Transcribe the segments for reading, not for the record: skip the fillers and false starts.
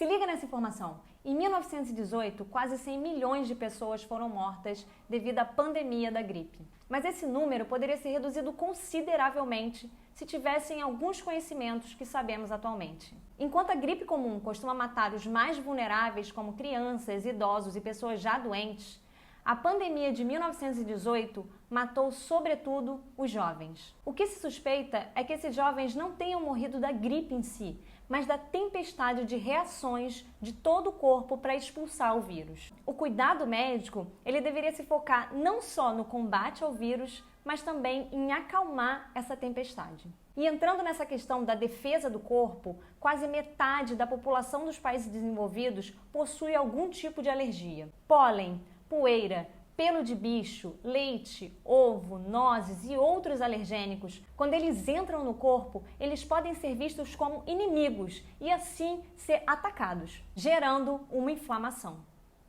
Se liga nessa informação. Em 1918, quase 100 milhões de pessoas foram mortas devido à pandemia da gripe. Mas esse número poderia ser reduzido consideravelmente se tivessem alguns conhecimentos que sabemos atualmente. Enquanto a gripe comum costuma matar os mais vulneráveis, como crianças, idosos e pessoas já doentes, a pandemia de 1918 matou, sobretudo, os jovens. O que se suspeita é que esses jovens não tenham morrido da gripe em si, mas da tempestade de reações de todo o corpo para expulsar o vírus. O cuidado médico, ele deveria se focar não só no combate ao vírus, mas também em acalmar essa tempestade. E entrando nessa questão da defesa do corpo, quase metade da população dos países desenvolvidos possui algum tipo de alergia. Pólen, poeira, pelo de bicho, leite, ovo, nozes e outros alergênicos, quando eles entram no corpo, eles podem ser vistos como inimigos e assim ser atacados, gerando uma inflamação.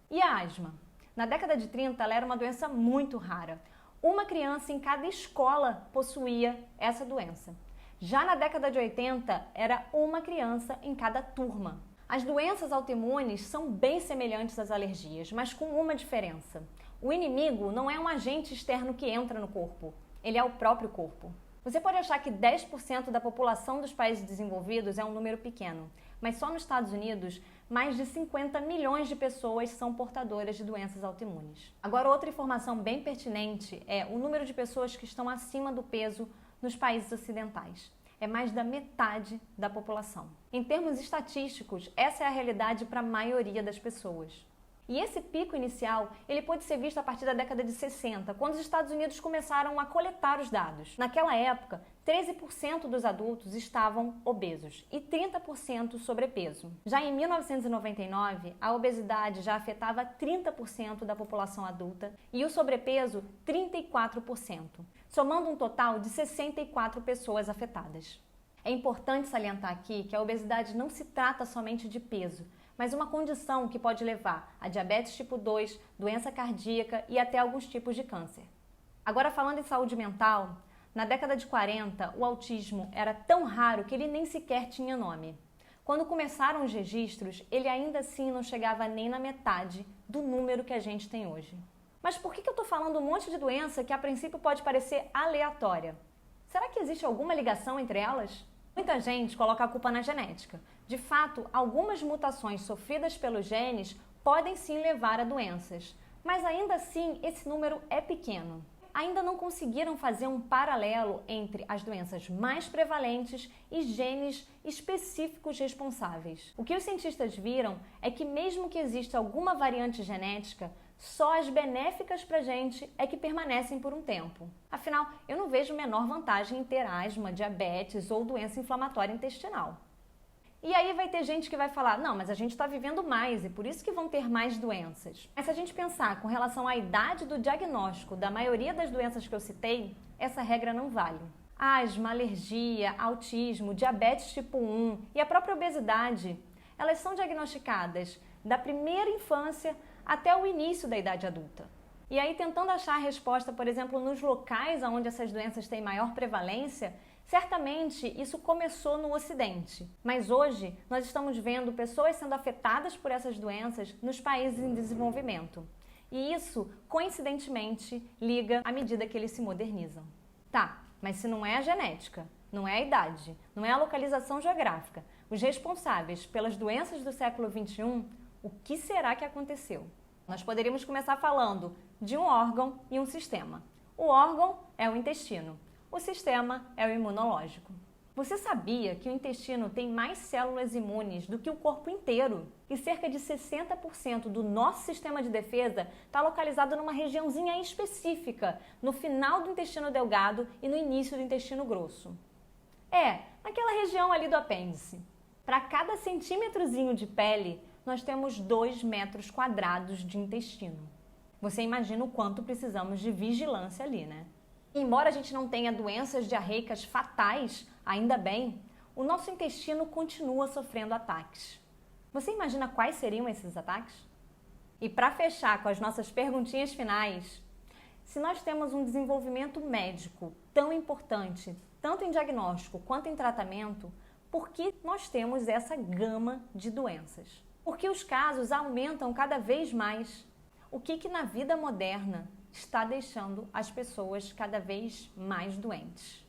E a asma? Na década de 30, ela era uma doença muito rara. Uma criança em cada escola possuía essa doença. Já na década de 80, era uma criança em cada turma. As doenças autoimunes são bem semelhantes às alergias, mas com uma diferença. O inimigo não é um agente externo que entra no corpo, ele é o próprio corpo. Você pode achar que 10% da população dos países desenvolvidos é um número pequeno, mas só nos Estados Unidos, mais de 50 milhões de pessoas são portadoras de doenças autoimunes. Agora, outra informação bem pertinente é o número de pessoas que estão acima do peso nos países ocidentais. É mais da metade da população. Em termos estatísticos, essa é a realidade para a maioria das pessoas. E esse pico inicial, ele pode ser visto a partir da década de 60, quando os Estados Unidos começaram a coletar os dados. Naquela época, 13% dos adultos estavam obesos e 30% sobrepeso. Já em 1999, a obesidade já afetava 30% da população adulta e o sobrepeso 34%, somando um total de 64 pessoas afetadas. É importante salientar aqui que a obesidade não se trata somente de peso, mas uma condição que pode levar a diabetes tipo 2, doença cardíaca e até alguns tipos de câncer. Agora, falando em saúde mental, na década de 40, o autismo era tão raro que ele nem sequer tinha nome. Quando começaram os registros, ele ainda assim não chegava nem na metade do número que a gente tem hoje. Mas por que eu estou falando um monte de doença que a princípio pode parecer aleatória? Será que existe alguma ligação entre elas? Muita gente coloca a culpa na genética. De fato, algumas mutações sofridas pelos genes podem sim levar a doenças, mas ainda assim esse número é pequeno. Ainda não conseguiram fazer um paralelo entre as doenças mais prevalentes e genes específicos responsáveis. O que os cientistas viram é que mesmo que exista alguma variante genética, só as benéficas pra gente é que permanecem por um tempo. Afinal, eu não vejo menor vantagem em ter asma, diabetes ou doença inflamatória intestinal. E aí vai ter gente que vai falar, não, mas a gente está vivendo mais e por isso que vão ter mais doenças. Mas se a gente pensar com relação à idade do diagnóstico da maioria das doenças que eu citei, essa regra não vale. Asma, alergia, autismo, diabetes tipo 1 e a própria obesidade, elas são diagnosticadas da primeira infância até o início da idade adulta. E aí, tentando achar a resposta, por exemplo, nos locais onde essas doenças têm maior prevalência, certamente isso começou no Ocidente. Mas hoje nós estamos vendo pessoas sendo afetadas por essas doenças nos países em desenvolvimento. E isso, coincidentemente, liga à medida que eles se modernizam. Tá, mas se não é a genética, não é a idade, não é a localização geográfica, os responsáveis pelas doenças do século XXI, o que será que aconteceu? Nós poderíamos começar falando de um órgão e um sistema. O órgão é o intestino, o sistema é o imunológico. Você sabia que o intestino tem mais células imunes do que o corpo inteiro? E cerca de 60% do nosso sistema de defesa está localizado numa regiãozinha específica, no final do intestino delgado e no início do intestino grosso. Naquela região ali do apêndice. Para cada centímetrozinho de pele, nós temos 2 metros quadrados de intestino. Você imagina o quanto precisamos de vigilância ali, né? Embora a gente não tenha doenças diarreicas fatais, ainda bem, o nosso intestino continua sofrendo ataques. Você imagina quais seriam esses ataques? E para fechar com as nossas perguntinhas finais, se nós temos um desenvolvimento médico tão importante, tanto em diagnóstico quanto em tratamento, Por que nós temos essa gama de doenças? Porque os casos aumentam cada vez mais. O que na vida moderna está deixando as pessoas cada vez mais doentes?